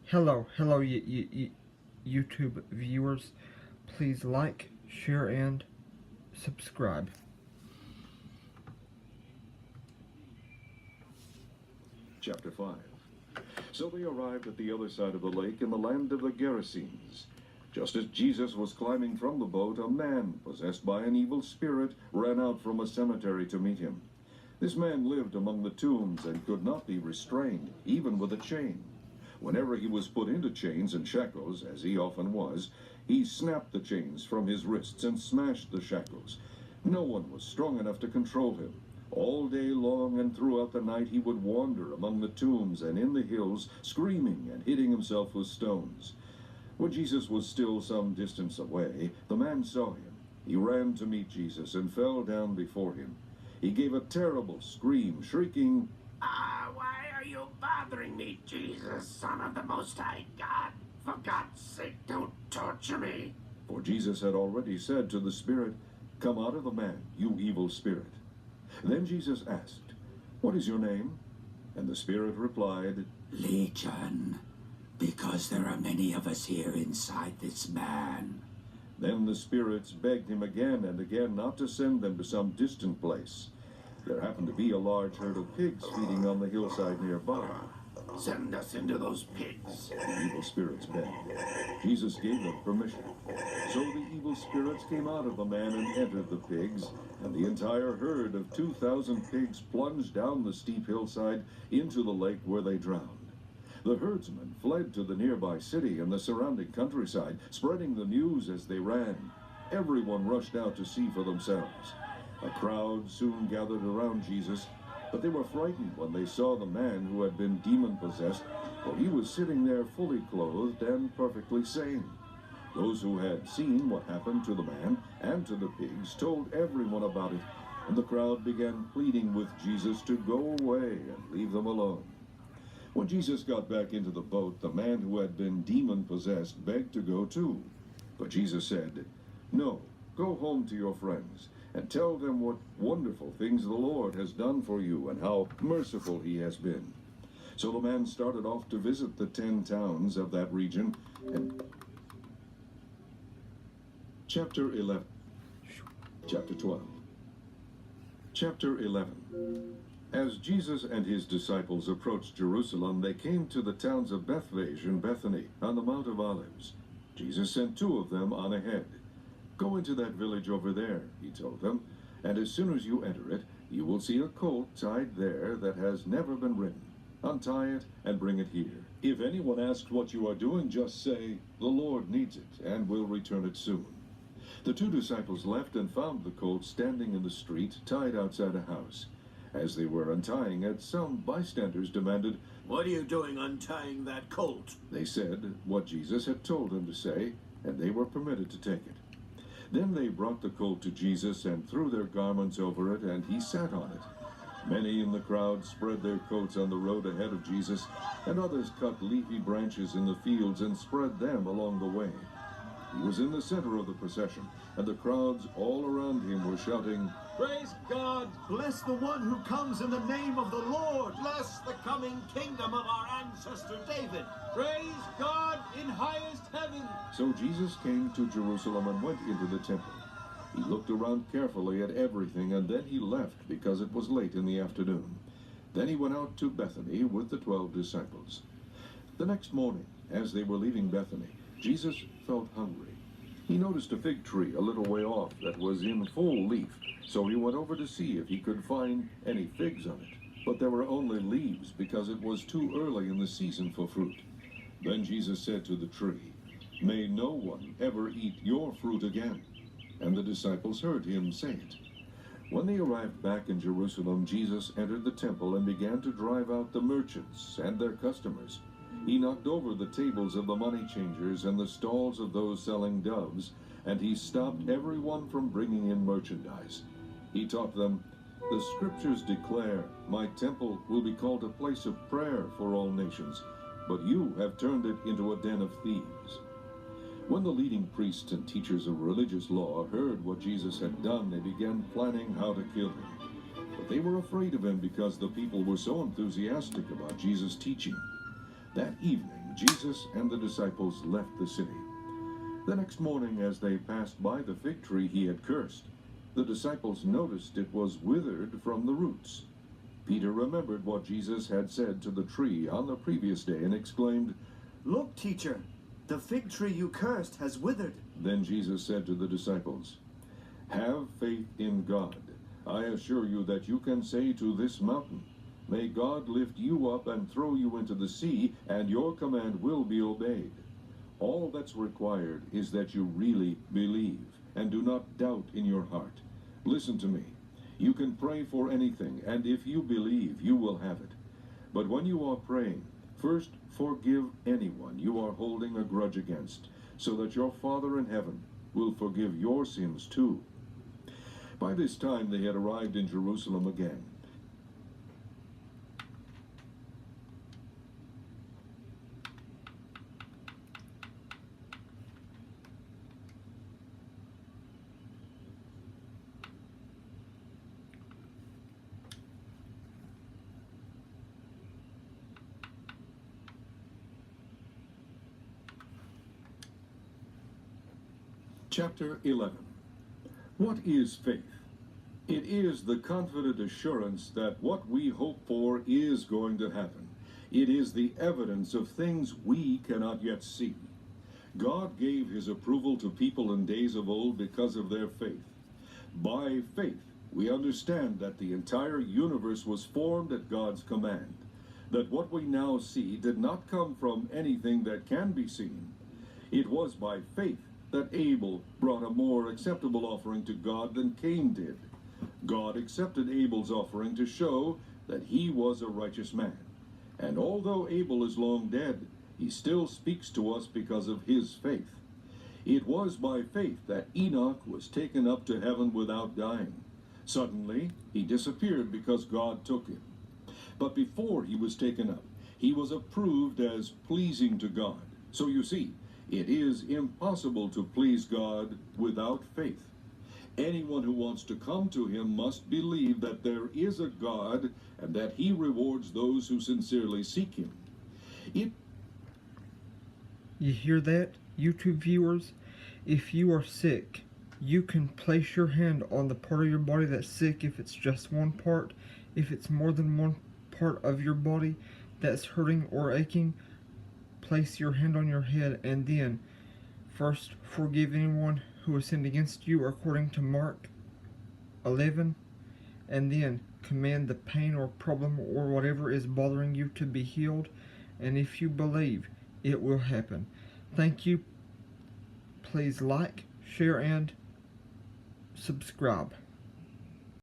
Hello, YouTube viewers. Please like, share, and subscribe. Chapter 5. So they arrived at the other side of the lake in the land of the Gerasenes. Just as Jesus was climbing from the boat, a man possessed by an evil spirit ran out from a cemetery to meet him. This man lived among the tombs and could not be restrained, even with a chain. Whenever he was put into chains and shackles, as he often was, he snapped the chains from his wrists and smashed the shackles. No one was strong enough to control him. All day long and throughout the night he would wander among the tombs and in the hills, screaming and hitting himself with stones. When Jesus was still some distance away, the man saw him. He ran to meet Jesus and fell down before him. He gave a terrible scream, shrieking, Why are you bothering me, Jesus, Son of the Most High God? For God's sake, don't torture me. For Jesus had already said to the spirit, "Come out of the man, you evil spirit." Then Jesus asked, "What is your name?" And the spirit replied, Legion, because there are many of us here inside this man. Then the spirits begged him again and again not to send them to some distant place. There happened to be a large herd of pigs feeding on the hillside nearby. Send us into those pigs. The evil spirits begged. Jesus gave them permission. So the evil spirits came out of the man and entered the pigs, and the entire herd of 2,000 pigs plunged down the steep hillside into the lake where they drowned. The herdsmen fled to the nearby city and the surrounding countryside, spreading the news as they ran. Everyone rushed out to see for themselves. A crowd soon gathered around Jesus, but they were frightened when they saw the man who had been demon-possessed, for he was sitting there fully clothed and perfectly sane. Those who had seen what happened to the man and to the pigs told everyone about it, and the crowd began pleading with Jesus to go away and leave them alone. When Jesus got back into the boat, the man who had been demon-possessed begged to go too. But Jesus said, "No, go home to your friends and tell them what wonderful things the Lord has done for you and how merciful he has been." So the man started off to visit the 10 towns of that region. And Chapter 11. Chapter 12. Chapter 11. As Jesus and his disciples approached Jerusalem, they came to the towns of Bethphage and Bethany on the Mount of Olives. Jesus sent 2 of them on ahead. "Go into that village over there," he told them, "and as soon as you enter it, you will see a colt tied there that has never been ridden. Untie it and bring it here. If anyone asks what you are doing, just say, 'The Lord needs it,' and we'll return it soon." The 2 disciples left and found the colt standing in the street, tied outside a house. As they were untying it, some bystanders demanded, What are you doing untying that colt? They said what Jesus had told them to say, and they were permitted to take it. Then they brought the colt to Jesus and threw their garments over it, and he sat on it. Many in the crowd spread their coats on the road ahead of Jesus, and others cut leafy branches in the fields and spread them along the way. He was in the center of the procession, and the crowds all around him were shouting, "Praise God! Bless the one who comes in the name of the Lord! Bless the coming kingdom of our ancestor David. Praise God in highest heaven!" So Jesus came to Jerusalem and went into the temple. He looked around carefully at everything, and then he left because it was late in the afternoon. Then he went out to Bethany with the 12 disciples. The next morning, as they were leaving Bethany, Jesus felt hungry. He noticed a fig tree a little way off that was in full leaf, so he went over to see if he could find any figs on it. But there were only leaves because it was too early in the season for fruit. Then Jesus said to the tree, "May no one ever eat your fruit again." And the disciples heard him say it. When they arrived back in Jerusalem, Jesus entered the temple and began to drive out the merchants and their customers. He knocked over the tables of the money changers and the stalls of those selling doves, and he stopped everyone from bringing in merchandise. He taught them, "The scriptures declare, 'My temple will be called a place of prayer for all nations,' but you have turned it into a den of thieves." When the leading priests and teachers of religious law heard what Jesus had done, they began planning how to kill him. But they were afraid of him because the people were so enthusiastic about Jesus' teaching. That evening, Jesus and the disciples left the city. The next morning, as they passed by the fig tree he had cursed, the disciples noticed it was withered from the roots. Peter remembered what Jesus had said to the tree on the previous day and exclaimed, Look, teacher, the fig tree you cursed has withered. Then Jesus said to the disciples, Have faith in God. I assure you that you can say to this mountain, May God lift you up and throw you into the sea, and your command will be obeyed. All that's required is that you really believe and do not doubt in your heart. Listen to me. You can pray for anything, and if you believe, you will have it. But when you are praying, first forgive anyone you are holding a grudge against, so that your Father in heaven will forgive your sins too. By this time they had arrived in Jerusalem again. Chapter 11. What is faith? It is the confident assurance that what we hope for is going to happen. It is the evidence of things we cannot yet see. God gave his approval to people in days of old because of their faith. By faith, we understand that the entire universe was formed at God's command, that what we now see did not come from anything that can be seen. It was by faith that Abel brought a more acceptable offering to God than Cain did. God accepted Abel's offering to show that he was a righteous man. And although Abel is long dead, he still speaks to us because of his faith. It was by faith that Enoch was taken up to heaven without dying. Suddenly, he disappeared because God took him. But before he was taken up, he was approved as pleasing to God. So you see, it is impossible to please God without faith. Anyone who wants to come to him must believe that there is a God and that he rewards those who sincerely seek him. You hear that, YouTube viewers? If you are sick, you can place your hand on the part of your body that's sick if it's just one part. If it's more than one part of your body that's hurting or aching, place your hand on your head and then first forgive anyone who has sinned against you according to Mark 11, and then command the pain or problem or whatever is bothering you to be healed, and if you believe, it will happen. Thank you. Please like, share, and subscribe.